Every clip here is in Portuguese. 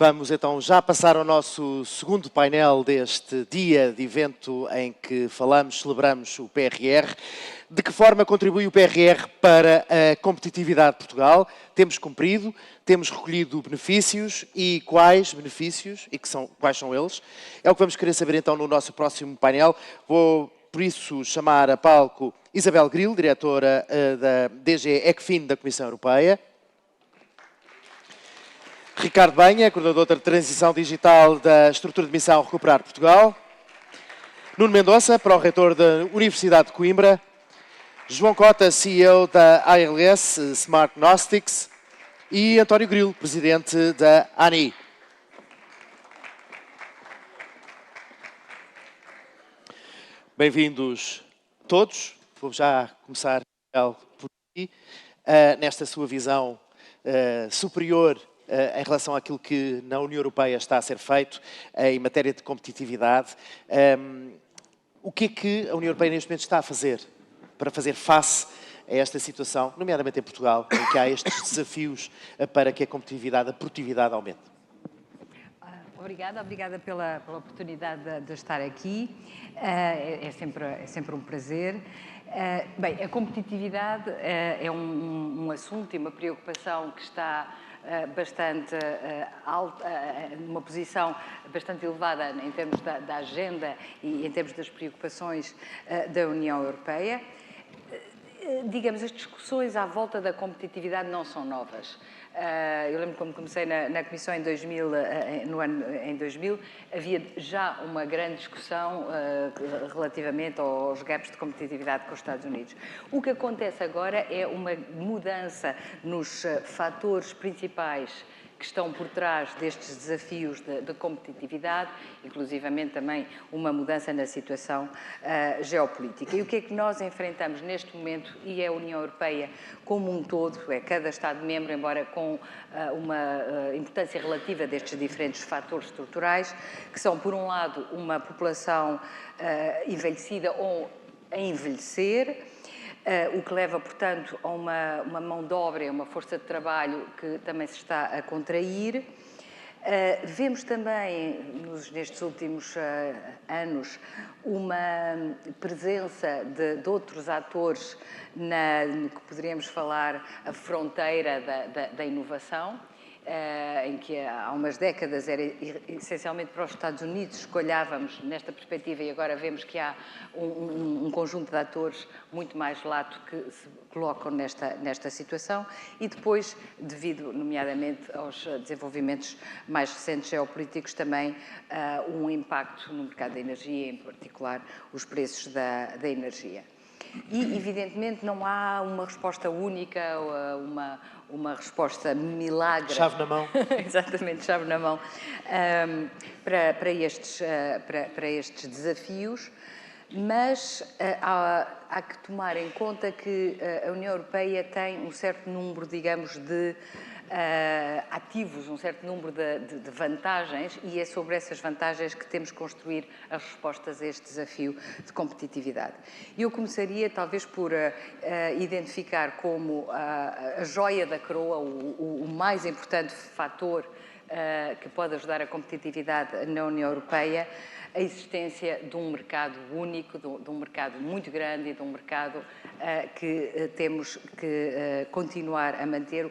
Vamos então já passar ao nosso segundo painel deste dia de evento em que celebramos o PRR. De que forma contribui o PRR para a competitividade de Portugal? Temos cumprido, temos recolhido benefícios e quais benefícios e quais são eles? É o que vamos querer saber então no nosso próximo painel. Vou, por isso, chamar a palco Isabel Gril, diretora da DG ECFIN da Comissão Europeia. Ricardo Banha, coordenador da Transição Digital da Estrutura de Missão Recuperar Portugal. Nuno Mendonça, pró-reitor da Universidade de Coimbra. João Cota, CEO da ALS Smart Gnostics. E António Grilo, presidente da ANI. Bem-vindos todos. Vou já começar por aqui, nesta sua visão superior em relação àquilo que na União Europeia está a ser feito em matéria de competitividade. O que é que a União Europeia neste momento está a fazer para fazer face a esta situação, nomeadamente em Portugal, em que há estes desafios para que a competitividade, a produtividade aumente? Obrigada pela oportunidade de estar aqui. É sempre um prazer. Bem, a competitividade é um assunto e uma preocupação que está bastante alta, numa posição bastante elevada em termos da agenda e em termos das preocupações da União Europeia. Digamos, as discussões à volta da competitividade não são novas. Eu lembro quando comecei na Comissão em 2000, havia já uma grande discussão relativamente aos gaps de competitividade com os Estados Unidos. O que acontece agora é uma mudança nos fatores principais que estão por trás destes desafios de competitividade, inclusivamente também uma mudança na situação geopolítica. E o que é que nós enfrentamos neste momento, e é a União Europeia como um todo, é cada Estado-membro, embora com uma importância relativa destes diferentes fatores estruturais, que são, por um lado, uma população envelhecida ou a envelhecer, o que leva, portanto, a uma mão de obra, uma força de trabalho que também se está a contrair. Vemos também, nestes últimos anos, uma presença de outros atores que poderíamos falar a fronteira da inovação, em que há umas décadas era essencialmente para os Estados Unidos que olhávamos nesta perspectiva e agora vemos que há um conjunto de atores muito mais lato que se colocam nesta situação e depois, devido nomeadamente aos desenvolvimentos mais recentes geopolíticos, também um impacto no mercado da energia, em particular os preços da energia. E, evidentemente, não há uma resposta única, uma resposta milagre. Chave na mão. Exatamente, chave na mão, para estes desafios, mas há que tomar em conta que a União Europeia tem um certo número, digamos, de ativos, um certo número de vantagens, e é sobre essas vantagens que temos que construir as respostas a este desafio de competitividade. Eu começaria, talvez, por identificar como a joia da coroa, o mais importante fator que pode ajudar a competitividade na União Europeia, a existência de um mercado único, de um mercado muito grande e de um mercado que temos que continuar a manter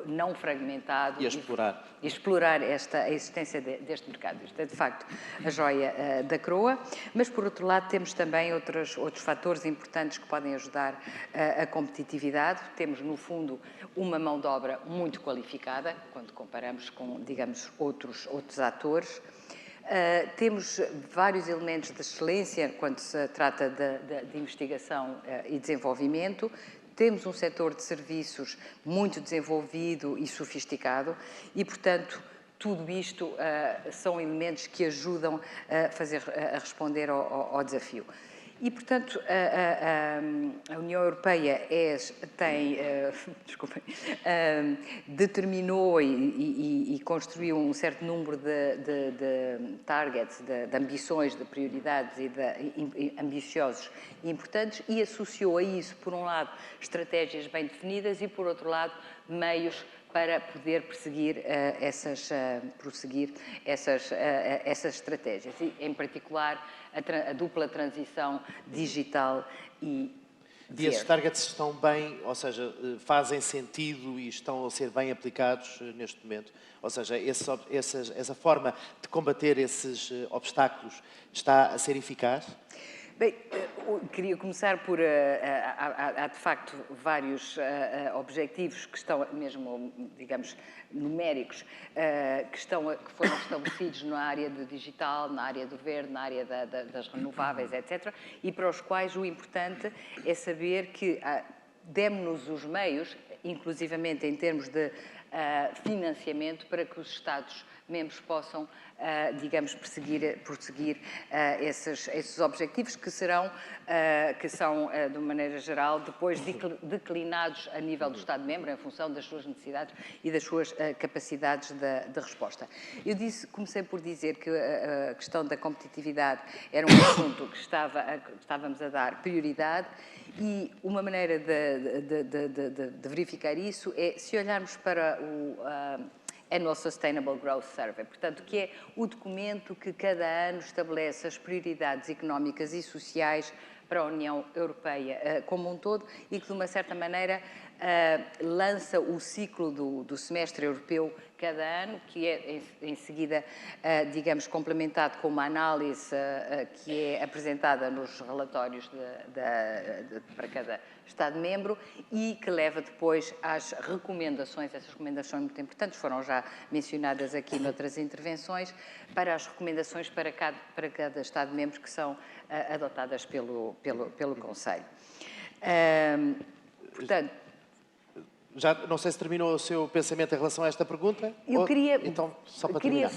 não fragmentado. E a explorar. E explorar a existência deste mercado. Isto é, de facto, a joia da coroa, mas, por outro lado, temos também outros fatores importantes que podem ajudar a competitividade. Temos, no fundo, uma mão de obra muito qualificada, quando comparamos com, digamos, outros atores. Temos vários elementos de excelência quando se trata de investigação e desenvolvimento. Temos um setor de serviços muito desenvolvido e sofisticado e, portanto, tudo isto são elementos que ajudam a responder ao desafio. E, portanto, a União Europeia determinou e construiu um certo número de targets, de ambições, de prioridades e ambiciosos e importantes, e associou a isso, por um lado, estratégias bem definidas e, por outro lado, meios para poder prosseguir essas estratégias, e, em particular, a dupla transição digital e E esses targets estão bem, ou seja, fazem sentido e estão a ser bem aplicados neste momento? Ou seja, essa forma de combater esses obstáculos está a ser eficaz? Bem, queria começar por... há, de facto, vários objetivos que estão, mesmo, digamos, numéricos, que foram estabelecidos na área do digital, na área do verde, na área das renováveis, etc., e para os quais o importante é saber que demos-nos os meios, inclusivamente em termos de financiamento, para que os Estados-membros possam, digamos, prosseguir esses objetivos que são, de maneira geral, depois declinados a nível do Estado-membro, em função das suas necessidades e das suas capacidades de resposta. Comecei por dizer que a questão da competitividade era um assunto que estávamos a dar prioridade, e uma maneira de verificar isso é se olharmos para o Annual Sustainable Growth Survey, portanto, que é o documento que cada ano estabelece as prioridades económicas e sociais para a União Europeia como um todo, e que, de uma certa maneira, lança o ciclo do semestre europeu cada ano, que é, em seguida, digamos, complementado com uma análise que é apresentada nos relatórios para cada Estado-membro, e que leva depois às recomendações. Essas recomendações muito importantes foram já mencionadas aqui noutras intervenções, para as recomendações para cada Estado-membro que são adotadas pelo Conselho. Portanto, Já não sei se terminou o seu pensamento em relação a esta pergunta. Então, só para terminar.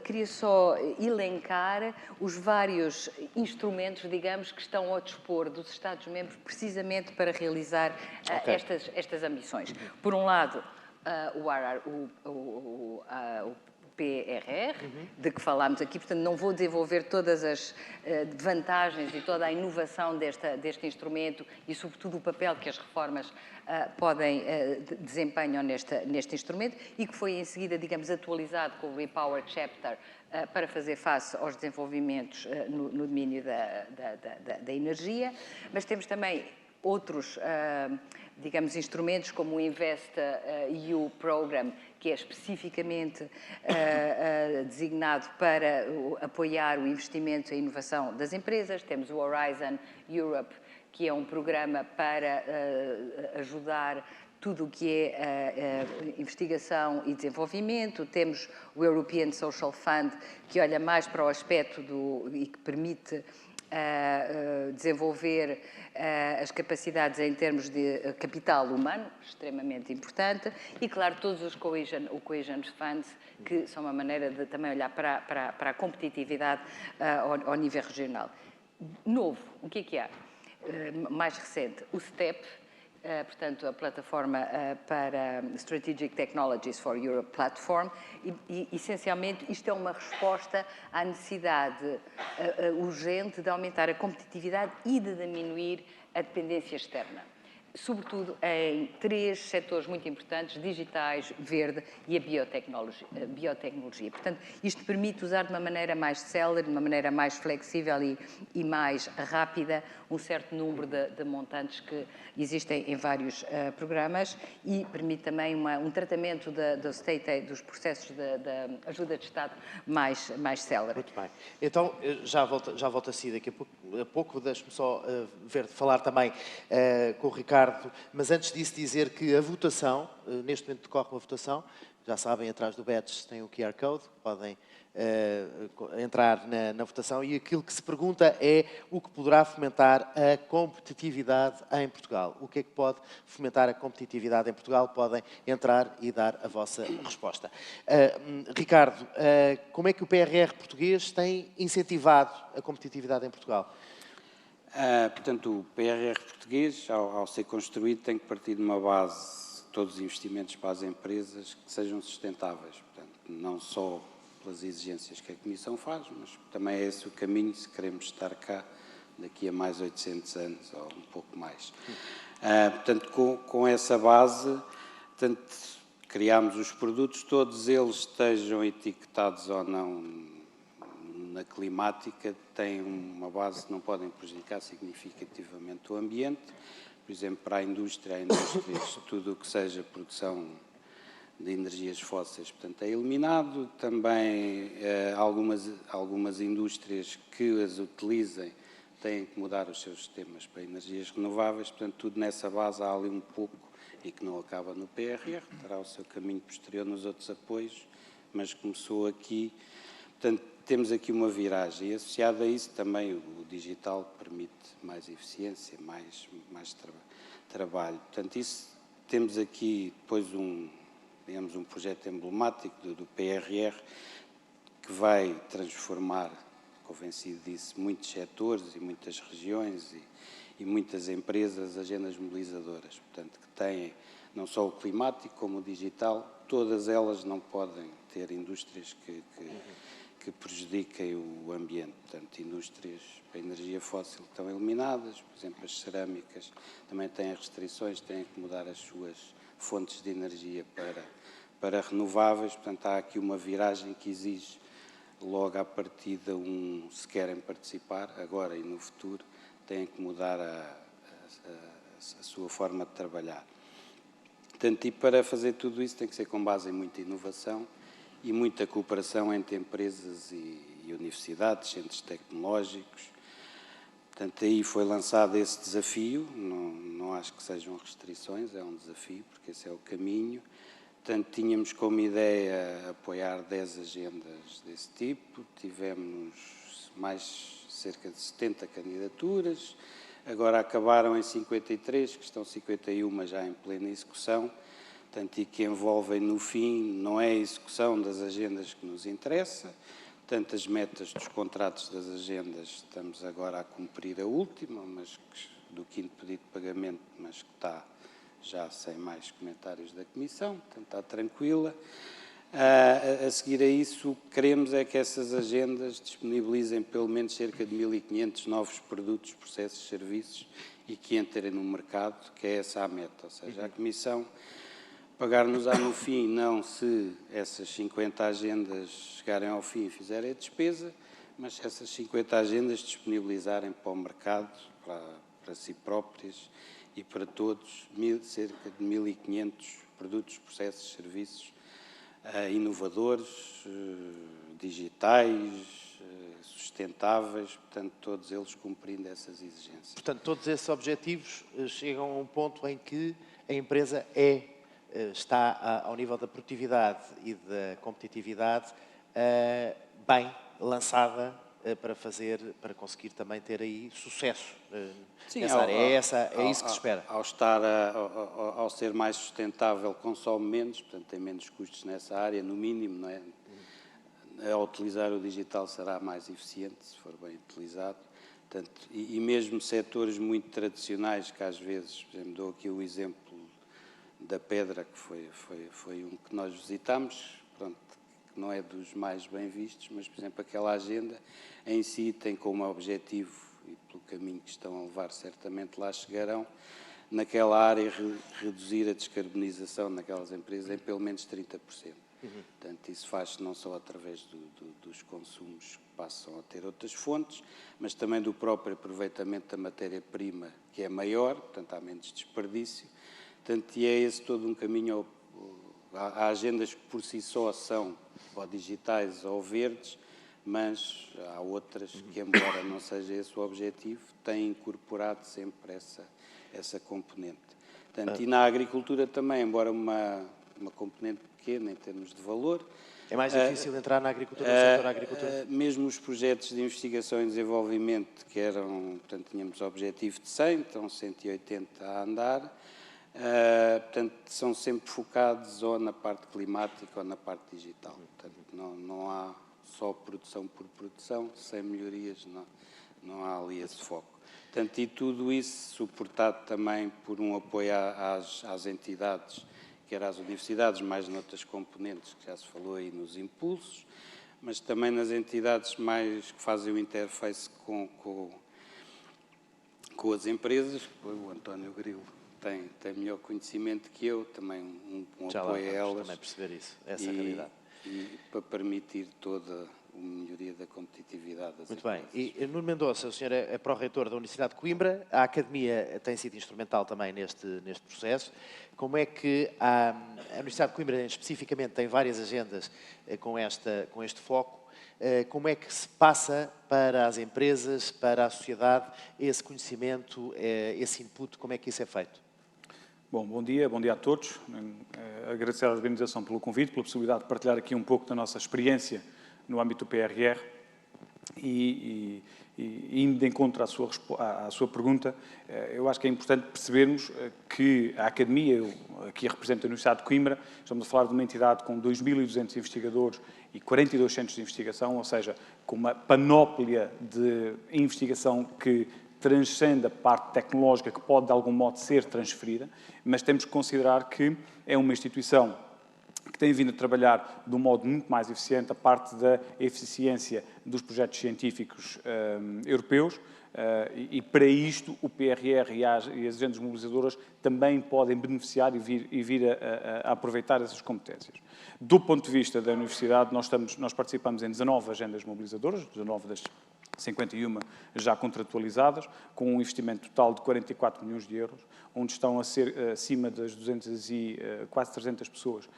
Queria só elencar os vários instrumentos, digamos, que estão ao dispor dos Estados-membros precisamente para realizar estas ambições. Por um lado, o PRR, de que falámos aqui, portanto, não vou desenvolver todas as vantagens e toda a inovação deste instrumento e, sobretudo, o papel que as reformas desempenham neste instrumento, e que foi, em seguida, digamos, atualizado com o Repower Chapter para fazer face aos desenvolvimentos no domínio da energia. Mas temos também outros, digamos, instrumentos, como o Invest EU Program, que é especificamente designado para apoiar o investimento e a inovação das empresas. Temos o Horizon Europe, que é um programa para ajudar tudo o que é investigação e desenvolvimento. Temos o European Social Fund, que olha mais para o aspecto e que permite desenvolver as capacidades em termos de capital humano, extremamente importante, e, claro, todos os Cohesion Funds, que são uma maneira de também olhar para a competitividade ao nível regional. Novo, o que há? Mais recente, o STEP, portanto, a plataforma para Strategic Technologies for Europe Platform, e essencialmente isto é uma resposta à necessidade urgente de aumentar a competitividade e de diminuir a dependência externa, sobretudo em 3 setores muito importantes: digitais, verde e a biotecnologia. Portanto, isto permite usar de uma maneira mais célere, de uma maneira mais flexível e mais rápida um certo número de montantes que existem em vários programas, e permite também um tratamento dos processos de ajuda de Estado mais célere. Muito bem. Então, já volto a si daqui a pouco. Deixe-me só falar também com o Ricardo, mas antes disso dizer que a votação, neste momento decorre uma votação, já sabem, atrás do badge tem o QR Code, podem entrar na votação, e aquilo que se pergunta é o que poderá fomentar a competitividade em Portugal. O que é que pode fomentar a competitividade em Portugal? Podem entrar e dar a vossa resposta. Ricardo, como é que o PRR português tem incentivado a competitividade em Portugal? Portanto, o PRR português, ao ser construído, tem que partir de uma base de todos os investimentos para as empresas que sejam sustentáveis. Portanto, não só pelas exigências que a Comissão faz, mas também é esse o caminho se queremos estar cá daqui a mais 800 anos ou um pouco mais. Portanto, com essa base, criámos os produtos, todos eles estejam etiquetados ou não na climática, têm uma base que não podem prejudicar significativamente o ambiente. Por exemplo, para a indústria, há indústrias, tudo o que seja produção de energias fósseis, portanto, é eliminado. Também algumas indústrias que as utilizem têm que mudar os seus sistemas para energias renováveis, portanto, tudo nessa base há ali um pouco, e que não acaba no PRR, terá o seu caminho posterior nos outros apoios, mas começou aqui. Portanto, temos aqui uma viragem, e associado a isso também o digital permite mais eficiência, mais trabalho. Portanto, isso, temos aqui depois digamos, um projeto emblemático do PRR que vai transformar, convencido disso, muitos setores e muitas regiões e muitas empresas, agendas mobilizadoras, portanto, que têm não só o climático como o digital, todas elas não podem ter indústrias que prejudiquem o ambiente. Portanto, indústrias para energia fóssil estão eliminadas, por exemplo, as cerâmicas também têm restrições, têm que mudar as suas fontes de energia para renováveis, portanto, há aqui uma viragem que exige logo à partida, se querem participar, agora e no futuro, têm que mudar a sua forma de trabalhar. Portanto, e para fazer tudo isso tem que ser com base em muita inovação e muita cooperação entre empresas e universidades, centros tecnológicos. Portanto, aí foi lançado esse desafio, não acho que sejam restrições, é um desafio, porque esse é o caminho. Portanto, tínhamos como ideia apoiar 10 agendas desse tipo, tivemos cerca de 70 candidaturas, agora acabaram em 53, que estão 51 já em plena execução, portanto, e que envolvem, no fim, não é a execução das agendas que nos interessa, portanto, as metas dos contratos das agendas, estamos agora a cumprir a última, mas do 5º pedido de pagamento, mas que está já sem mais comentários da Comissão, portanto, está tranquila. A seguir a isso, o que queremos é que essas agendas disponibilizem pelo menos cerca de 1.500 novos produtos, processos, serviços e que entrem no mercado, que é essa a meta. Ou seja, a Comissão pagar-nos-á no fim, não se essas 50 agendas chegarem ao fim e fizerem a despesa, mas se essas 50 agendas disponibilizarem para o mercado, para si próprias e para todos, cerca de 1.500 produtos, processos, serviços inovadores, digitais, sustentáveis, portanto, todos eles cumprindo essas exigências. Portanto, todos esses objetivos chegam a um ponto em que a empresa está ao nível da produtividade e da competitividade bem lançada para conseguir também ter aí sucesso nessa área. É isso que se espera. Ao ser mais sustentável, consome menos, portanto tem menos custos nessa área, no mínimo, não é? Ao utilizar o digital será mais eficiente, se for bem utilizado. Portanto, e mesmo setores muito tradicionais, que às vezes, por exemplo, dou aqui o exemplo da Pedra, que foi um que nós visitámos, pronto, que não é dos mais bem vistos, mas, por exemplo, aquela agenda em si tem como objetivo, e pelo caminho que estão a levar, certamente lá chegarão, naquela área reduzir a descarbonização naquelas empresas em pelo menos 30%. Portanto, isso faz não só através dos consumos que passam a ter outras fontes, mas também do próprio aproveitamento da matéria-prima, que é maior, portanto, há menos desperdício. Portanto, e é esse todo um caminho. Há agendas que por si só são ou digitais ou verdes, mas há outras que, embora não seja esse o objetivo, têm incorporado sempre essa componente. Portanto, e na agricultura também, embora uma componente pequena em termos de valor. É mais difícil entrar na agricultura, no setor da agricultura? Mesmo os projetos de investigação e desenvolvimento, que eram, portanto, tínhamos objetivo de 100, então 180 a andar, portanto, são sempre focados ou na parte climática ou na parte digital. Portanto, não há só produção por produção, sem melhorias, não há ali esse foco. Portanto, e tudo isso suportado também por um apoio às entidades, quer às universidades, mais noutras componentes, que já se falou aí nos impulsos, mas também nas entidades mais que fazem o interface com as empresas, que o António Grilo têm melhor conhecimento que eu, também um Já lá apoio a vamos elas. também perceber isso, essa realidade. E para permitir toda a melhoria da competitividade das Muito bem. empresas. E Nuno Mendonça, o senhor é pró-reitor da Universidade de Coimbra, a Academia tem sido instrumental também neste processo. Como é que a Universidade de Coimbra, especificamente, tem várias agendas com este foco? Como é que se passa para as empresas, para a sociedade, esse conhecimento, esse input, como é que isso é feito? Bom dia a todos. Agradecer à organização pelo convite, pela possibilidade de partilhar aqui um pouco da nossa experiência no âmbito do PRR e indo de encontro à sua pergunta, eu acho que é importante percebermos que a Academia, eu aqui represento a Universidade de Coimbra, estamos a falar de uma entidade com 2.200 investigadores e 42 centros de investigação, ou seja, com uma panóplia de investigação que transcende a parte tecnológica que pode, de algum modo, ser transferida, mas temos que considerar que é uma instituição que tem vindo a trabalhar de um modo muito mais eficiente a parte da eficiência dos projetos científicos europeus e para isto o PRR e as agendas mobilizadoras também podem beneficiar e vir a aproveitar essas competências. Do ponto de vista da universidade, nós participamos em 19 agendas mobilizadoras, 19 das 51 já contratualizadas, com um investimento total de 44 milhões de euros, onde estão a ser acima das 200 e quase 300 pessoas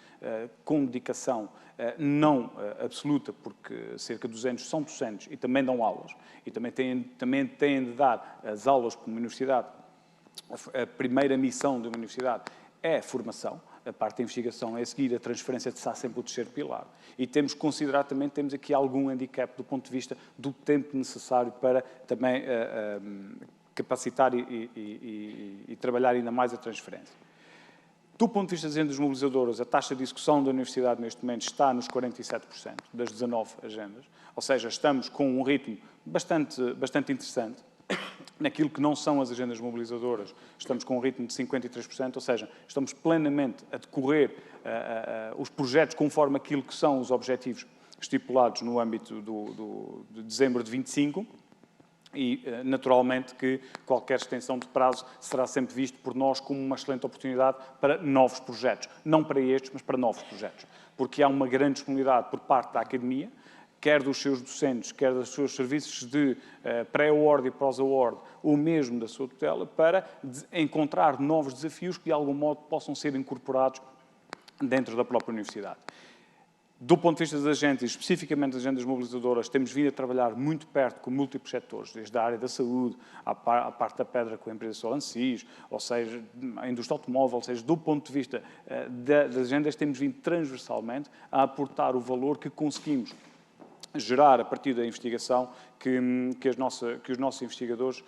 com dedicação não absoluta, porque cerca de 200 são docentes e também dão aulas, e também têm de dar as aulas para uma universidade. A primeira missão de uma universidade é a formação, a parte da investigação é a seguir, a transferência está sempre o terceiro pilar. E temos que considerar também, temos aqui algum handicap do ponto de vista do tempo necessário para também capacitar e trabalhar ainda mais a transferência. Do ponto de vista das agendas mobilizadoras, a taxa de execução da universidade neste momento está nos 47% das 19 agendas, ou seja, estamos com um ritmo bastante interessante. Naquilo que não são as agendas mobilizadoras, estamos com um ritmo de 53%, ou seja, estamos plenamente a decorrer os projetos conforme aquilo que são os objetivos estipulados no âmbito de dezembro de 25 e, naturalmente, que qualquer extensão de prazo será sempre visto por nós como uma excelente oportunidade para novos projetos. Não para estes, mas para novos projetos. Porque há uma grande disponibilidade por parte da Academia, quer dos seus docentes, quer dos seus serviços de pré-award e pós-award, ou mesmo da sua tutela, para encontrar novos desafios que, de algum modo, possam ser incorporados dentro da própria universidade. Do ponto de vista das agendas, especificamente das agendas mobilizadoras, temos vindo a trabalhar muito perto com múltiplos setores, desde a área da saúde, à parte da pedra com a empresa Solancis, ou seja, a indústria automóvel, ou seja, do ponto de vista das agendas, temos vindo transversalmente a aportar o valor que conseguimos gerar a partir da investigação que os nossos investigadores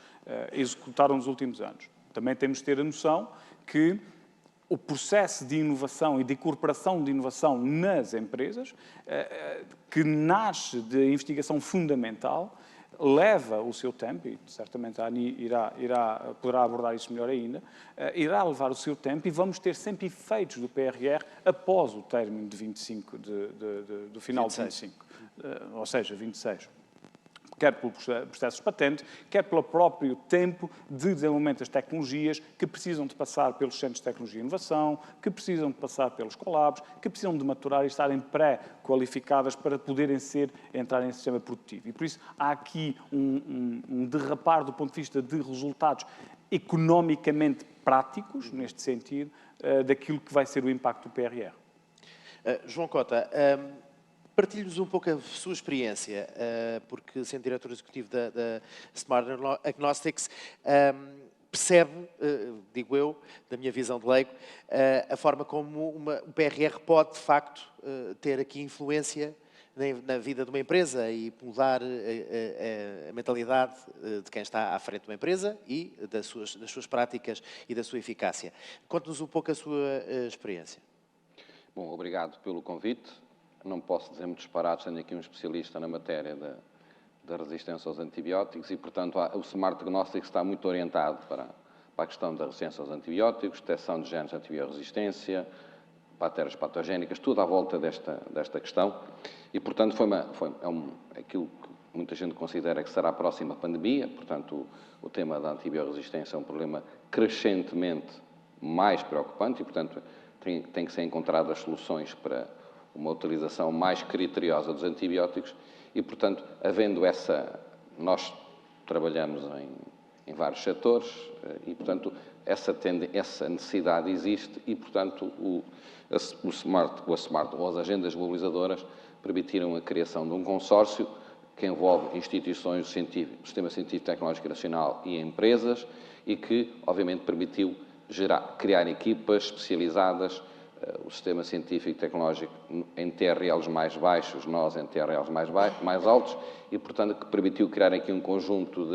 executaram nos últimos anos. Também temos de ter a noção que o processo de inovação e de incorporação de inovação nas empresas, que nasce de investigação fundamental, leva o seu tempo, e certamente a ANI poderá abordar isso melhor ainda, irá levar o seu tempo e vamos ter sempre efeitos do PRR após o término de 25, do final 26. De 25, ou seja, 26. Quer pelo processo de patente, quer pelo próprio tempo de desenvolvimento das tecnologias que precisam de passar pelos centros de tecnologia e inovação, que precisam de passar pelos collabs, que precisam de maturar e estarem pré-qualificadas para poderem entrar em sistema produtivo. E por isso há aqui um derrapar do ponto de vista de resultados economicamente práticos, neste sentido, daquilo que vai ser o impacto do PRR. João Cota, partilhe-nos um pouco a sua experiência, porque sendo diretor executivo da Smart Agnostics, percebe, digo eu, da minha visão de leigo, a forma como o PRR pode, de facto, ter aqui influência na vida de uma empresa e mudar a mentalidade de quem está à frente de uma empresa e das suas práticas e da sua eficácia. Conte-nos um pouco a sua experiência. Bom, obrigado pelo convite. Não posso dizer muitos disparates, tenho aqui um especialista na matéria da resistência aos antibióticos e, portanto, o Smart Agnostics está muito orientado para a questão da resistência aos antibióticos, detecção de genes de antibioresistência, bactérias patogénicas, tudo à volta desta questão. E, portanto, aquilo que muita gente considera que será a próxima pandemia. Portanto, o tema da antibioresistência é um problema crescentemente mais preocupante e, portanto, tem que ser encontradas soluções para uma utilização mais criteriosa dos antibióticos e, portanto, havendo nós trabalhamos em vários setores e, portanto, essa necessidade existe e, portanto, a Smart ou as agendas mobilizadoras permitiram a criação de um consórcio que envolve instituições do Sistema Científico e Tecnológico Nacional e empresas e que, obviamente, permitiu criar equipas especializadas, o Sistema Científico e Tecnológico em TRLs mais baixos, nós em TRLs mais altos e, portanto, que permitiu criar aqui um conjunto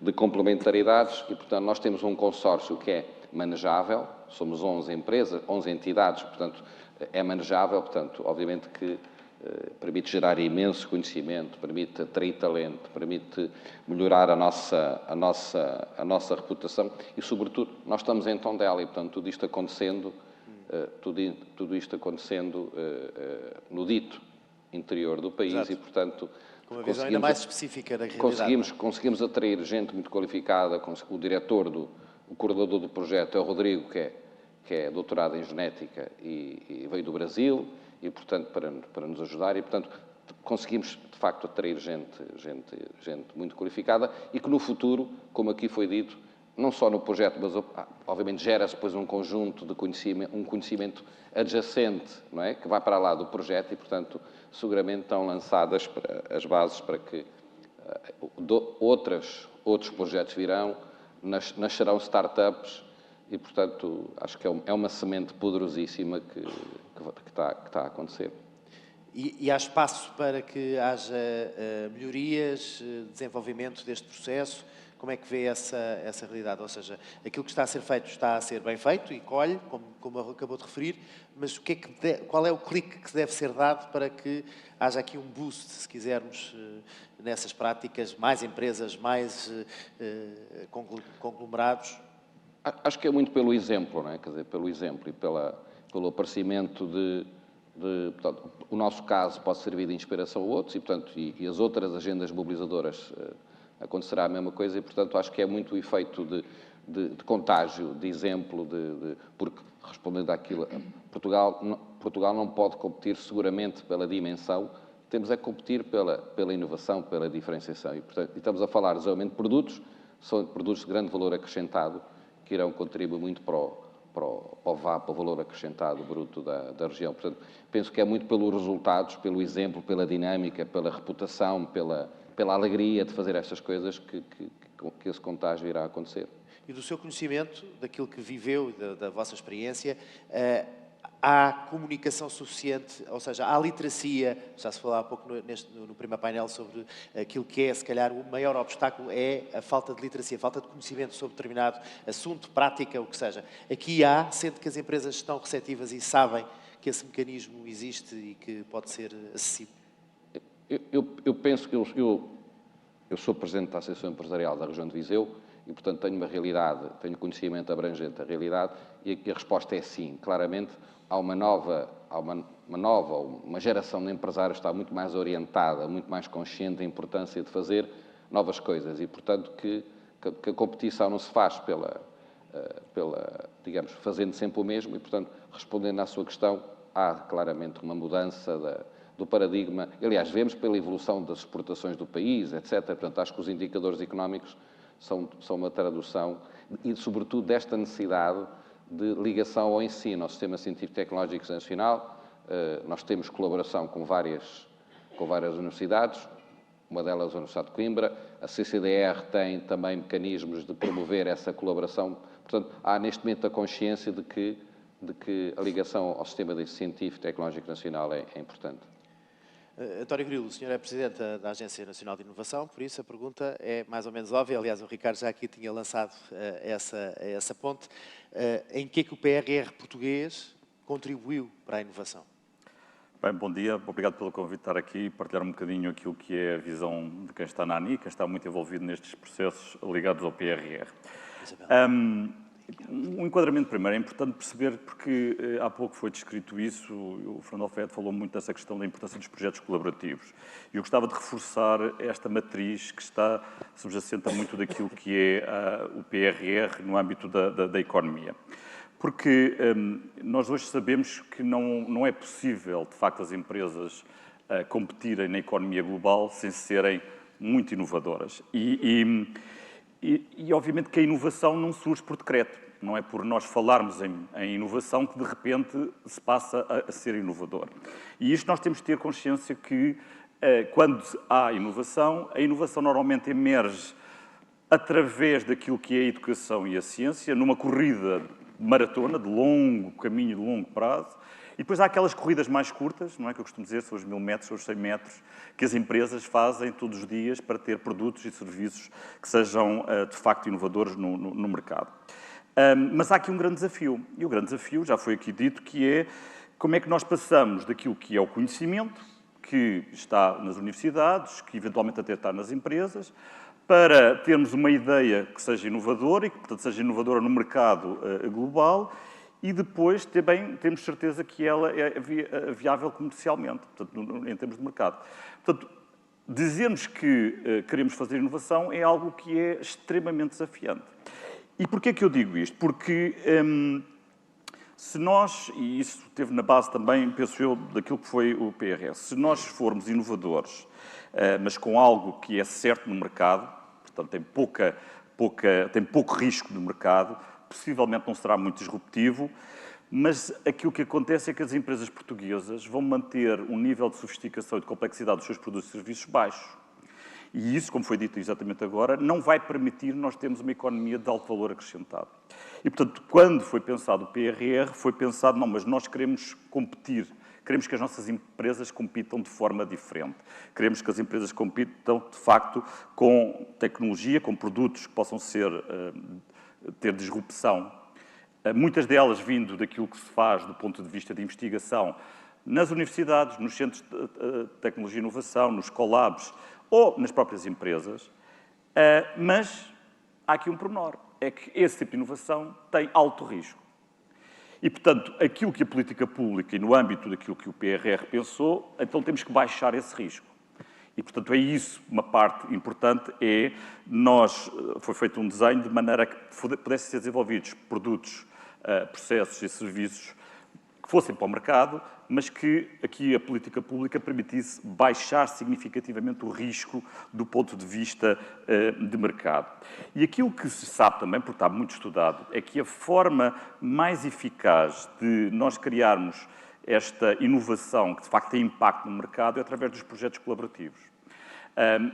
de complementaridades e, portanto, nós temos um consórcio que é manejável, somos 11 empresas, 11 entidades, portanto, é manejável, portanto, obviamente que permite gerar imenso conhecimento, permite atrair talento, permite melhorar a nossa reputação e, sobretudo, nós estamos em Tondela e, portanto, tudo isto acontecendo no dito interior do país. Exato. E, portanto, com uma visão ainda mais específica da realidade. Conseguimos atrair gente muito qualificada, o diretor, o coordenador do projeto é o Rodrigo, que é doutorado em genética e veio do Brasil, e, portanto, para nos ajudar, e, portanto, conseguimos, de facto, atrair gente muito qualificada e que, no futuro, como aqui foi dito, não só no projeto, mas, obviamente, gera-se depois um conjunto de conhecimento, um conhecimento adjacente, não é? Que vai para lá do projeto e, portanto, seguramente estão lançadas as bases para que outros projetos virão, nascerão startups e, portanto, acho que é uma semente poderosíssima que está a acontecer. E há espaço para que haja melhorias, desenvolvimento deste processo? Como é que vê essa realidade? Ou seja, aquilo que está a ser feito está a ser bem feito e colhe, como acabou de referir, mas qual é o clique que deve ser dado para que haja aqui um boost, se quisermos, nessas práticas, mais empresas, mais conglomerados? Acho que é muito pelo exemplo, não é? Quer dizer, pelo exemplo e pelo aparecimento portanto, o nosso caso pode servir de inspiração a outros e, portanto, e as outras agendas mobilizadoras acontecerá a mesma coisa e, portanto, acho que é muito o efeito de contágio, de exemplo, porque, respondendo àquilo, Portugal não pode competir seguramente pela dimensão, temos é que competir pela inovação, pela diferenciação e, portanto, estamos a falar exatamente de produtos, são produtos de grande valor acrescentado, que irão contribuir muito para o VAP, o valor acrescentado bruto da região. Portanto, penso que é muito pelos resultados, pelo exemplo, pela dinâmica, pela reputação, pela alegria de fazer estas coisas que esse contágio irá acontecer. E do seu conhecimento, daquilo que viveu, da vossa experiência, há comunicação suficiente, ou seja, há literacia, já se falou há pouco no primeiro painel sobre aquilo que é, se calhar, o maior obstáculo é a falta de literacia, a falta de conhecimento sobre determinado assunto, prática, o que seja. Aqui sendo que as empresas estão receptivas e sabem que esse mecanismo existe e que pode ser acessível. Eu penso que eu sou presidente da Associação Empresarial da região de Viseu e, portanto, tenho uma realidade, tenho conhecimento abrangente da realidade e a resposta é sim. Claramente, há uma geração de empresários que está muito mais orientada, muito mais consciente da importância de fazer novas coisas e, portanto, que a competição não se faz digamos, fazendo sempre o mesmo e, portanto, respondendo à sua questão, há claramente uma mudança do paradigma. Aliás, vemos pela evolução das exportações do país, etc. Portanto, acho que os indicadores económicos são uma tradução e, sobretudo, desta necessidade de ligação ao ensino, ao Sistema Científico e Tecnológico Nacional. Nós temos colaboração com várias universidades, uma delas a Universidade de Coimbra. A CCDR tem também mecanismos de promover essa colaboração. Portanto, há neste momento a consciência de que a ligação ao Sistema Científico e Tecnológico Nacional é importante. António Grilo, o senhor é Presidente da Agência Nacional de Inovação, por isso a pergunta é mais ou menos óbvia. Aliás, o Ricardo já aqui tinha lançado essa ponte. Em que é que o PRR português contribuiu para a inovação? Bem, bom dia. Obrigado pelo convite de estar aqui e partilhar um bocadinho aquilo que é a visão de quem está na ANI, quem está muito envolvido nestes processos ligados ao PRR. Um enquadramento primeiro é importante perceber porque há pouco foi descrito isso, o Fernando Alfredo falou muito dessa questão da importância dos projetos colaborativos. E eu gostava de reforçar esta matriz que está subjacente a muito daquilo que é o PRR no âmbito da economia. Porque nós hoje sabemos que não é possível, de facto, as empresas competirem na economia global sem serem muito inovadoras. E obviamente que a inovação não surge por decreto. Não é por nós falarmos em inovação que, de repente, se passa a ser inovador. E isto nós temos de ter consciência que, quando há a inovação normalmente emerge através daquilo que é a educação e a ciência, numa corrida maratona, de longo caminho, de longo prazo, e depois há aquelas corridas mais curtas, não é, que eu costumo dizer, são os 1000 metros, são os 100 metros, que as empresas fazem todos os dias para ter produtos e serviços que sejam, de facto, inovadores no mercado. Mas há aqui um grande desafio, e o grande desafio, já foi aqui dito, que é como é que nós passamos daquilo que é o conhecimento, que está nas universidades, que eventualmente até está nas empresas, para termos uma ideia que seja inovadora e que, portanto, seja inovadora no mercado global e depois também temos certeza que ela é viável comercialmente, portanto, em termos de mercado. Portanto, dizermos que queremos fazer inovação é algo que é extremamente desafiante. E porquê é que eu digo isto? Porque se nós, e isso esteve na base também, penso eu, daquilo que foi o PRR, se nós formos inovadores, mas com algo que é certo no mercado, portanto tem pouco risco no mercado, possivelmente não será muito disruptivo, mas aquilo que acontece é que as empresas portuguesas vão manter um nível de sofisticação e de complexidade dos seus produtos e serviços baixo. E isso, como foi dito exatamente agora, não vai permitir nós termos uma economia de alto valor acrescentado. E, portanto, quando foi pensado o PRR, foi pensado, não, mas nós queremos competir, queremos que as nossas empresas compitam de forma diferente. Queremos que as empresas compitam, de facto, com tecnologia, com produtos que possam ter disrupção. Muitas delas vindo daquilo que se faz do ponto de vista de investigação nas universidades, nos centros de tecnologia e inovação, nos collabs ou nas próprias empresas. Mas há aqui um pormenor, é que esse tipo de inovação tem alto risco. E, portanto, aquilo que a política pública e no âmbito daquilo que o PRR pensou, então temos que baixar esse risco. E, portanto, é isso, uma parte importante foi feito um desenho de maneira que pudessem ser desenvolvidos produtos, processos e serviços que fossem para o mercado, mas que aqui a política pública permitisse baixar significativamente o risco do ponto de vista de mercado. E aquilo que se sabe também, porque está muito estudado, é que a forma mais eficaz de nós criarmos esta inovação que de facto tem impacto no mercado é através dos projetos colaborativos.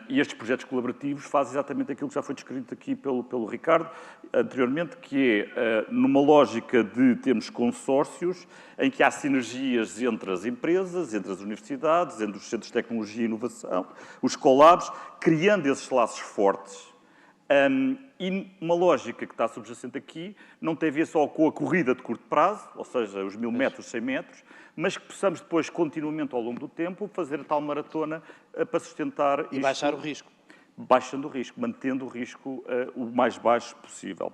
E estes projetos colaborativos fazem exatamente aquilo que já foi descrito aqui pelo Ricardo anteriormente, que é numa lógica de termos consórcios em que há sinergias entre as empresas, entre as universidades, entre os centros de tecnologia e inovação, os collabs, criando esses laços fortes. E uma lógica que está subjacente aqui não tem a ver só com a corrida de curto prazo, ou seja, os 1000 metros, 100 metros, mas que possamos depois, continuamente ao longo do tempo, fazer a tal maratona para sustentar e baixar o risco. Baixando o risco, mantendo o risco o mais baixo possível.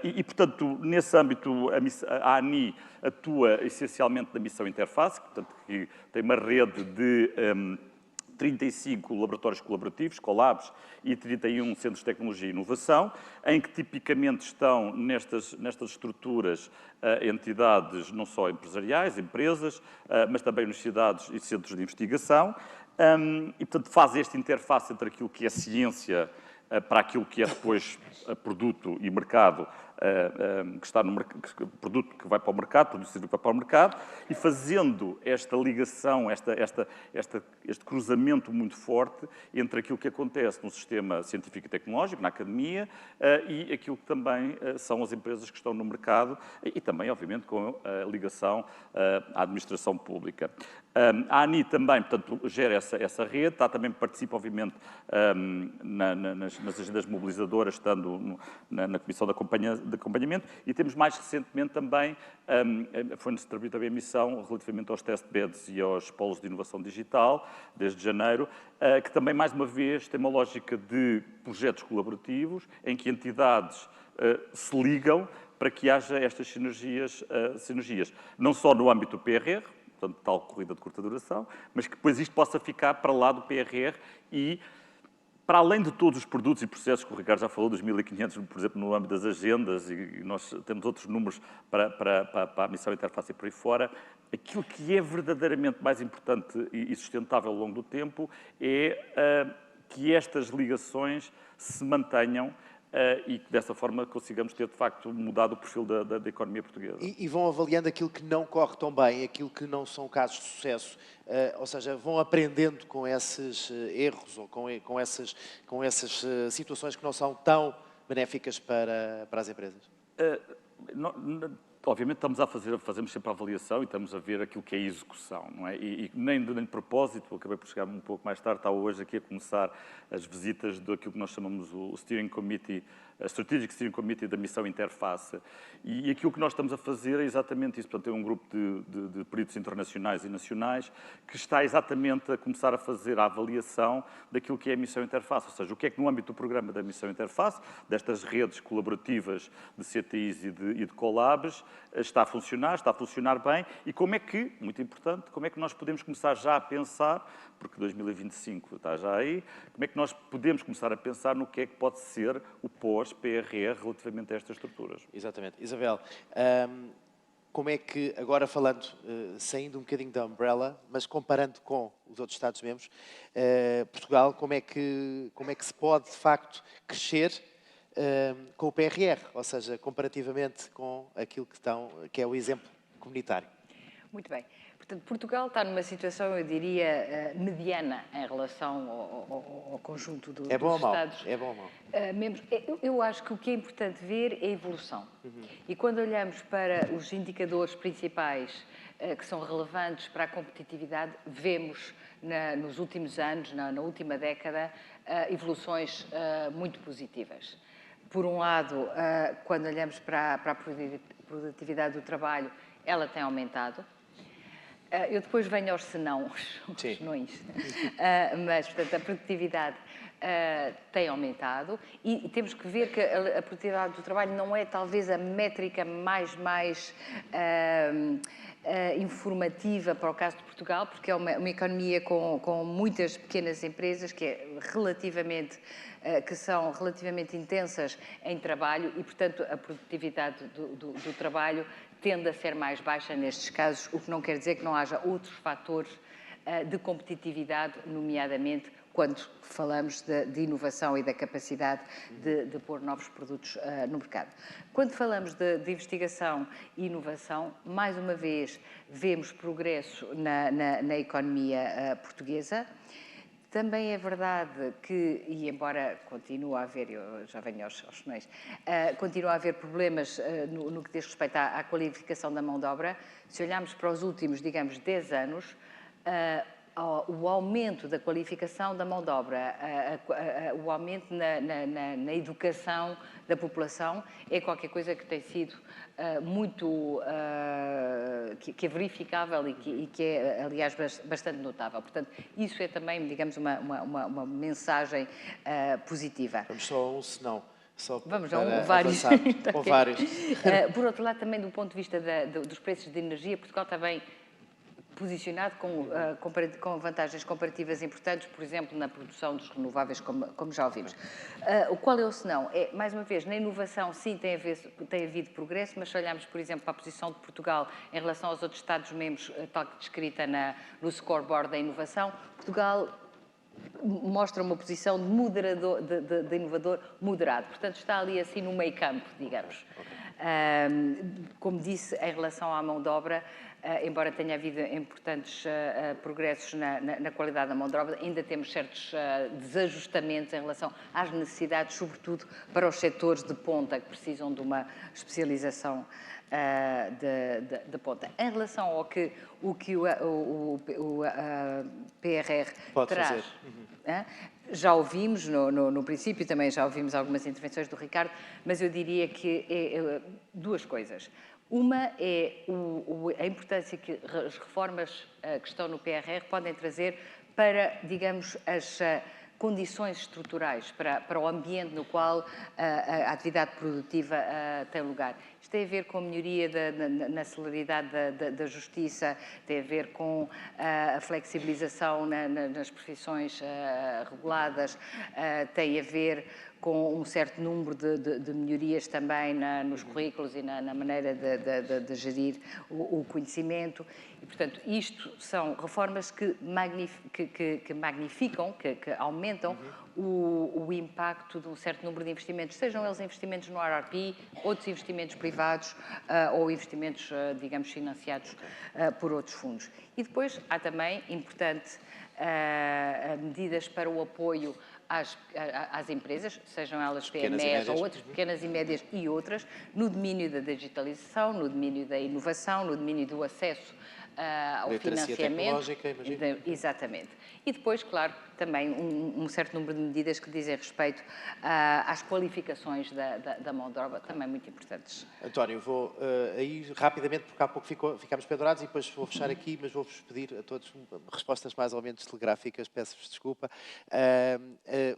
E, portanto, nesse âmbito, a ANI atua essencialmente na missão interface, portanto, que tem uma rede de 35 laboratórios colaborativos, collabs, e 31 centros de tecnologia e inovação, em que tipicamente estão nestas estruturas entidades não só empresariais, empresas, mas também universidades e centros de investigação, e, portanto, faz esta interface entre aquilo que é ciência para aquilo que é depois produto e mercado, que está no produto que vai para o mercado, produto que vai para o mercado, e fazendo esta ligação, este cruzamento muito forte entre aquilo que acontece no sistema científico e tecnológico, na academia, e aquilo que também são as empresas que estão no mercado, e também, obviamente, com a ligação à administração pública. A ANI também, portanto, gera essa rede, também participa, obviamente, nas agendas mobilizadoras, estando na Comissão de Acompanhamento, e temos mais recentemente também, foi-nos distribuída também a missão relativamente aos testbeds e aos polos de inovação digital, desde janeiro, que também, mais uma vez, tem uma lógica de projetos colaborativos, em que entidades se ligam para que haja estas sinergias, não só no âmbito do PRR, portanto, tal corrida de curta duração, mas que depois isto possa ficar para lá do PRR e para além de todos os produtos e processos que o Ricardo já falou, dos 1.500, por exemplo, no âmbito das agendas, e nós temos outros números para a missão interface e por aí fora, aquilo que é verdadeiramente mais importante e sustentável ao longo do tempo é que estas ligações se mantenham e que dessa forma consigamos ter, de facto, mudado o perfil da economia portuguesa. E vão avaliando aquilo que não corre tão bem, aquilo que não são casos de sucesso, ou seja, vão aprendendo com esses erros ou com essas situações que não são tão benéficas para as empresas? Obviamente fazemos sempre a avaliação e estamos a ver aquilo que é a execução, não é? E nem de propósito, acabei por chegar um pouco mais tarde, está hoje aqui a começar as visitas daquilo que nós chamamos o Steering Committee, a Strategic Steering Committee da missão interface. E aquilo que nós estamos a fazer é exatamente isso. Portanto, é um grupo de peritos internacionais e nacionais que está exatamente a começar a fazer a avaliação daquilo que é a missão interface. Ou seja, o que é que no âmbito do programa da missão interface, destas redes colaborativas de CTIs e de collabs, está a funcionar bem, e como é que, muito importante, como é que nós podemos começar já a pensar, porque 2025 está já aí, como é que nós podemos começar a pensar no que é que pode ser o pós-PRR relativamente a estas estruturas. Exatamente. Isabel, como é que, agora falando, saindo um bocadinho da umbrella, mas comparando com os outros Estados-membros, Portugal, como é que se pode, de facto, crescer com o PRR, ou seja, comparativamente com aquilo que é o exemplo comunitário? Muito bem. Portanto, Portugal está numa situação, eu diria, mediana em relação ao conjunto dos Estados. É bom ou mau? Membros. Eu acho que o que é importante ver é a evolução. E quando olhamos para os indicadores principais que são relevantes para a competitividade, vemos nos últimos anos, na última década, evoluções muito positivas. Por um lado, quando olhamos para a produtividade do trabalho, ela tem aumentado. Eu depois venho aos senões, mas, portanto, a produtividade tem aumentado e temos que ver que a produtividade do trabalho não é talvez a métrica mais informativa para o caso de Portugal, porque é uma economia com muitas pequenas empresas que são relativamente intensas em trabalho e, portanto, a produtividade do trabalho tende a ser mais baixa nestes casos, o que não quer dizer que não haja outros fatores de competitividade, nomeadamente quando falamos de inovação e da capacidade de pôr novos produtos no mercado. Quando falamos de investigação e inovação, mais uma vez, vemos progresso na economia portuguesa. Também é verdade que, e embora continue a haver, eu já venho aos senões, continua a haver problemas no que diz respeito à qualificação da mão de obra, se olharmos para os últimos, digamos, 10 anos, o aumento da qualificação da mão de obra, o aumento na educação da população é qualquer coisa que tem sido que é verificável e que é, aliás, bastante notável. Portanto, isso é também, digamos, uma mensagem positiva. Vamos só a um senão. Vamos a vários. Ou vários. Por outro lado, também do ponto de vista dos preços de energia, Portugal também posicionado com vantagens comparativas importantes, por exemplo, na produção dos renováveis, como já ouvimos. Qual é o senão? Mais uma vez, na inovação, sim, tem havido progresso, mas se olharmos, por exemplo, para a posição de Portugal em relação aos outros Estados-membros, tal que descrita no scoreboard da inovação, Portugal mostra uma posição de inovador moderado. Portanto, está ali assim no meio campo, digamos. Como disse, em relação à mão de obra, embora tenha havido importantes progressos na qualidade da mão de obra, ainda temos certos desajustamentos em relação às necessidades, sobretudo para os setores de ponta, que precisam de uma especialização de ponta. Em relação ao que o PRR pode traz, fazer. Já ouvimos no princípio, também já ouvimos algumas intervenções do Ricardo, mas eu diria que duas coisas. Uma é a importância que as reformas que estão no PRR podem trazer para, digamos, condições estruturais para o ambiente no qual a atividade produtiva tem lugar. Isto tem a ver com a melhoria na celeridade da justiça, tem a ver com a flexibilização nas profissões reguladas, tem a ver com um certo número de melhorias também nos currículos e na maneira de gerir o conhecimento. E, portanto, isto são reformas que magnificam, que aumentam o impacto de um certo número de investimentos, sejam eles investimentos no RRP, outros investimentos privados ou investimentos, digamos, financiados por outros fundos. E depois há também, importante, medidas para o apoio às empresas, sejam elas PMEs ou outras, pequenas e médias e outras, no domínio da digitalização, no domínio da inovação, no domínio do acesso ao financiamento. Exatamente. E depois, claro, também um certo número de medidas que dizem respeito às qualificações da mão de obra, também muito importantes. António, vou aí rapidamente, porque há pouco ficámos pendurados e depois vou fechar aqui, mas vou-vos pedir a todos respostas mais ou menos telegráficas, peço-vos desculpa.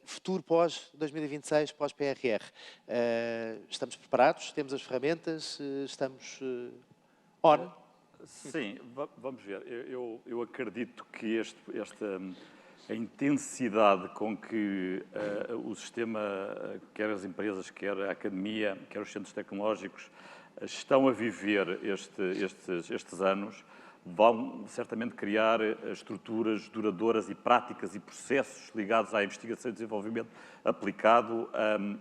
Futuro pós-2026, pós-PRR. Estamos preparados? Temos as ferramentas? Estamos on? Sim, vamos ver. Eu acredito que a intensidade com que o sistema, quer as empresas, quer a academia, quer os centros tecnológicos, estão a viver estes anos, vão certamente criar estruturas duradouras e práticas e processos ligados à investigação e desenvolvimento aplicado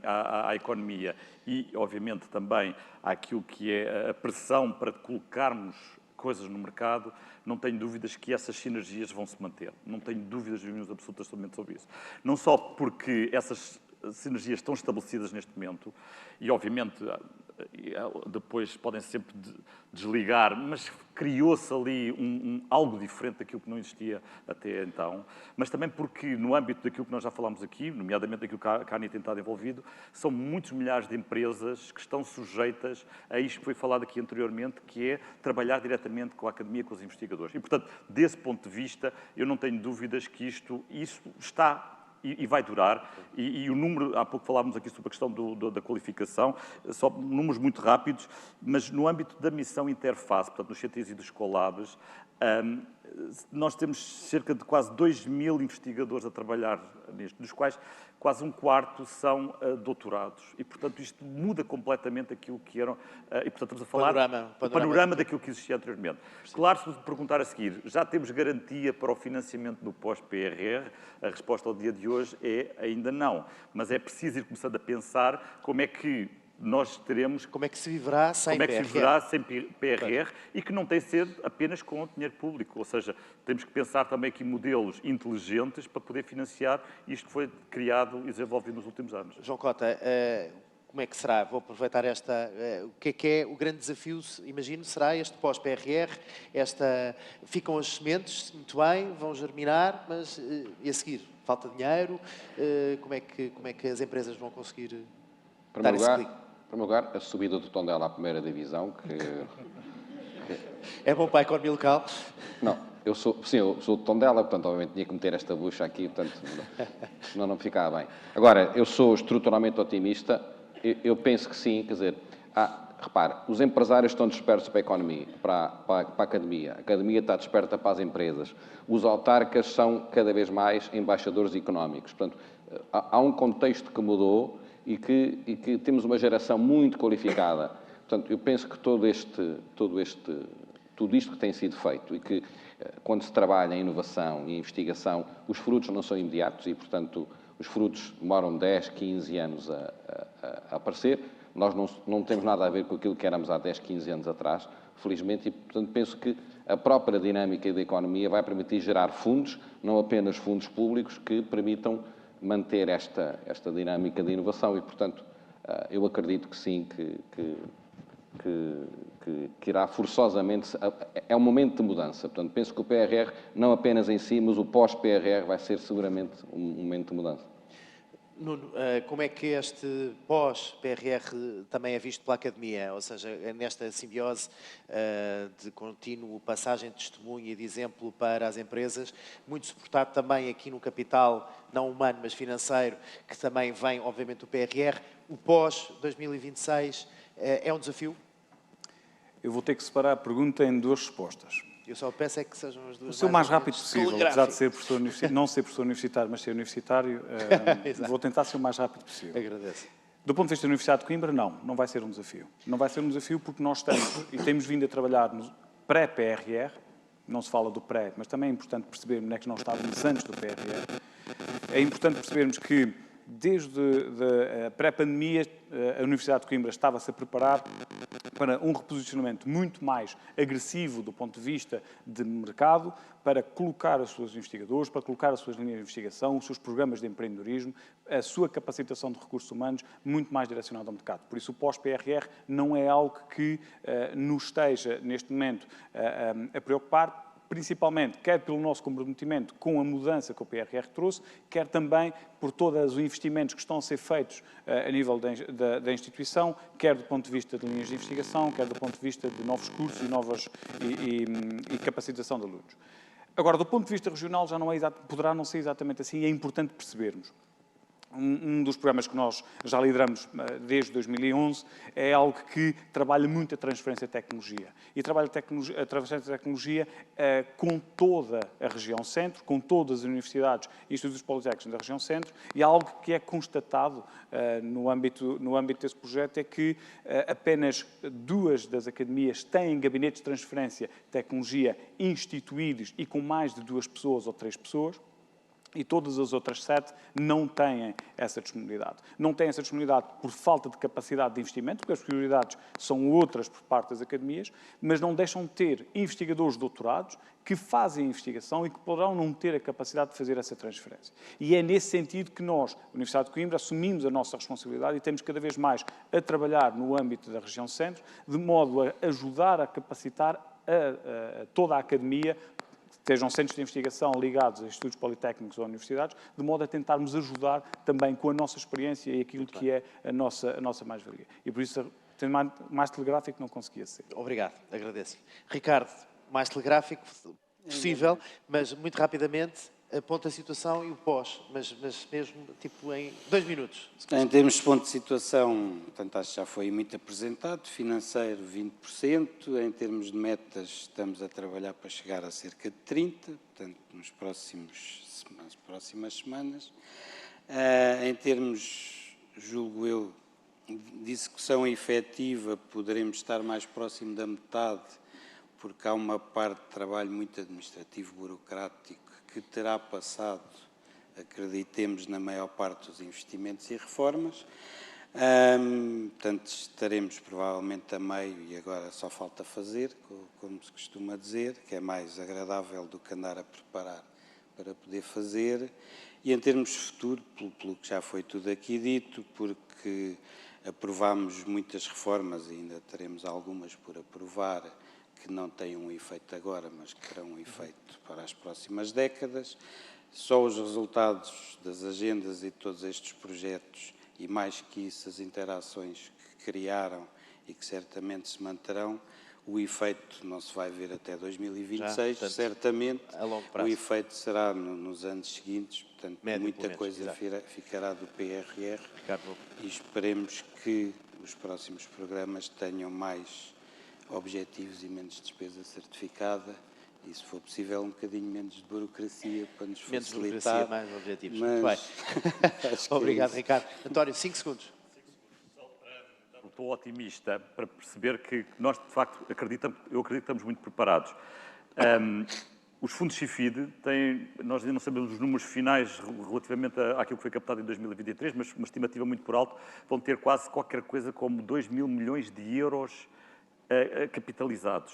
à economia e, obviamente, também àquilo que é a pressão para colocarmos coisas no mercado. Não tenho dúvidas que essas sinergias vão se manter. Não tenho dúvidas nenhumas absolutas sobre isso. Não só porque essas sinergias estão estabelecidas neste momento e, obviamente, depois podem sempre desligar, mas criou-se ali algo diferente daquilo que não existia até então, mas também porque no âmbito daquilo que nós já falámos aqui, nomeadamente daquilo que a ANI tem estado envolvido, são muitos milhares de empresas que estão sujeitas a isto que foi falado aqui anteriormente, que é trabalhar diretamente com a academia, com os investigadores. E, portanto, desse ponto de vista, eu não tenho dúvidas que isso está e vai durar, e o número, há pouco falávamos aqui sobre a questão da qualificação, só números muito rápidos, mas no âmbito da missão interface, portanto, dos CTIs e dos Colabs, nós temos cerca de quase 2.000 investigadores a trabalhar nisto, dos quais quase um quarto são doutorados. E, portanto, isto muda completamente aquilo que eram... E, portanto, estamos a falar do panorama daquilo que existia anteriormente. Sim. Claro, se me perguntar a seguir, já temos garantia para o financiamento do pós-PRR? A resposta ao dia de hoje é ainda não. Mas é preciso ir começando a pensar como é que nós teremos... Como é que se viverá sem PRR? Como é que se viverá sem PRR e que não tem de ser apenas com dinheiro público. Ou seja, temos que pensar também aqui modelos inteligentes para poder financiar isto que foi criado e desenvolvido nos últimos anos. João Cota, como é que será? Vou aproveitar o que é o grande desafio, imagino, será este pós-PRR, ficam as sementes, muito bem, vão germinar, mas e a seguir? Falta dinheiro? Como é que as empresas vão conseguir dar esse clique? Em primeiro lugar, a subida do Tondela à primeira divisão, que... É bom para a economia local? Não, eu sou de Tondela, portanto, obviamente, tinha que meter esta bucha aqui, portanto, senão não ficava bem. Agora, eu sou estruturalmente otimista, eu penso que sim, quer dizer, repare, os empresários estão despertos para a economia, para a academia está desperta para as empresas, os autarcas são cada vez mais embaixadores económicos, portanto, há um contexto que mudou e que temos uma geração muito qualificada. Portanto, eu penso que tudo isto que tem sido feito e que, quando se trabalha em inovação e investigação, os frutos não são imediatos e, portanto, os frutos demoram 10, 15 anos a aparecer. Nós não temos nada a ver com aquilo que éramos há 10, 15 anos atrás, felizmente, e, portanto, penso que a própria dinâmica da economia vai permitir gerar fundos, não apenas fundos públicos, que permitam manter esta dinâmica de inovação e, portanto, eu acredito que sim, que irá forçosamente... É um momento de mudança. Portanto, penso que o PRR, não apenas em si, mas o pós-PRR vai ser seguramente um momento de mudança. Nuno, como é que este pós-PRR também é visto pela Academia? Ou seja, nesta simbiose de contínuo passagem de testemunho e de exemplo para as empresas, muito suportado também aqui no capital, não humano, mas financeiro, que também vem, obviamente, do PRR. O pós-2026 é um desafio? Eu vou ter que separar a pergunta em duas respostas. Eu só peço é que sejam as duas O mais rápido possível, apesar de ser professor não ser professor universitário, mas ser universitário, vou tentar ser o mais rápido possível. Agradeço. Do ponto de vista da Universidade de Coimbra, não vai ser um desafio. Não vai ser um desafio porque nós estamos e temos vindo a trabalhar no pré-PRR, não se fala do pré, mas também é importante percebermos onde é que nós estávamos antes do PRR. É importante percebermos que, desde a pré-pandemia, a Universidade de Coimbra estava-se a preparar para um reposicionamento muito mais agressivo do ponto de vista de mercado, para colocar os seus investigadores, para colocar as suas linhas de investigação, os seus programas de empreendedorismo, a sua capacitação de recursos humanos muito mais direcionada ao mercado. Por isso, o pós-PRR não é algo que nos esteja, neste momento, a preocupar, principalmente, quer pelo nosso comprometimento com a mudança que o PRR trouxe, quer também por todos os investimentos que estão a ser feitos a nível da instituição, quer do ponto de vista de linhas de investigação, quer do ponto de vista de novos cursos e capacitação de alunos. Agora, do ponto de vista regional, já não é poderá não ser exatamente assim, e é importante percebermos. Um dos programas que nós já lideramos desde 2011 é algo que trabalha muito a transferência de tecnologia. E trabalha a transferência de tecnologia com toda a região centro, com todas as universidades e institutos politécnicos da região centro, e algo que é constatado no âmbito desse projeto é que apenas 2 das academias têm gabinetes de transferência de tecnologia instituídos e com mais de 2 pessoas ou 3 pessoas. E todas as outras 7 não têm essa disponibilidade. Não têm essa disponibilidade por falta de capacidade de investimento, porque as prioridades são outras por parte das academias, mas não deixam de ter investigadores doutorados que fazem investigação e que poderão não ter a capacidade de fazer essa transferência. E é nesse sentido que nós, Universidade de Coimbra, assumimos a nossa responsabilidade e temos cada vez mais a trabalhar no âmbito da região centro, de modo a ajudar a capacitar toda a academia, sejam centros de investigação ligados a institutos politécnicos ou universidades, de modo a tentarmos ajudar também com a nossa experiência e aquilo que é a nossa mais-valia. E por isso, sendo mais telegráfico, não conseguia ser. Obrigado, agradeço. Ricardo, mais telegráfico possível, mas muito rapidamente, ponto a situação e o pós, mas mesmo tipo em 2 minutos. Em termos de ponto de situação, portanto, acho que já foi muito apresentado, financeiro 20%, em termos de metas estamos a trabalhar para chegar a cerca de 30%, portanto, nas próximas semanas. Em termos, julgo eu, de execução efetiva, poderemos estar mais próximo da metade, porque há uma parte de trabalho muito administrativo, burocrático, que terá passado, acreditemos, na maior parte dos investimentos e reformas. Portanto, estaremos provavelmente a meio e agora só falta fazer, como se costuma dizer, que é mais agradável do que andar a preparar para poder fazer. E em termos de futuro, pelo que já foi tudo aqui dito, porque aprovámos muitas reformas e ainda teremos algumas por aprovar, que não têm um efeito agora, mas que terão um efeito para as próximas décadas. Só os resultados das agendas e de todos estes projetos, e mais que isso, as interações que criaram e que certamente se manterão, o efeito não se vai ver até 2026, portanto, certamente a longo prazo. O efeito será nos anos seguintes, portanto, muita coisa ficará do PRR e esperemos que os próximos programas tenham mais objetivos e menos despesa certificada e, se for possível, um bocadinho menos de burocracia para nos facilitar. Mais objetivos. Mas... Muito bem. Obrigado, Ricardo. António, 5 segundos. Estou otimista para perceber que nós, de facto, eu acredito que estamos muito preparados. Os fundos CIFID têm, nós ainda não sabemos os números finais relativamente àquilo que foi captado em 2023, mas uma estimativa muito por alto, vão ter quase qualquer coisa como 2 mil milhões de euros capitalizados.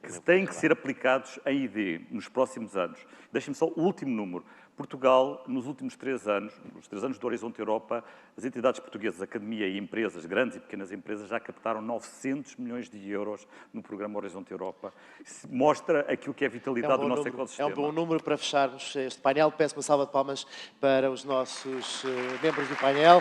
que têm que ser aplicados em ID nos próximos anos. Deixem-me só o último número. Portugal, nos últimos 3 anos, nos 3 anos do Horizonte Europa, as entidades portuguesas, academia e empresas, grandes e pequenas empresas, já captaram 900 milhões de euros no programa Horizonte Europa. Isso mostra aquilo que é a vitalidade do nosso ecossistema. É um bom número para fecharmos este painel. Peço uma salva de palmas para os nossos membros do painel.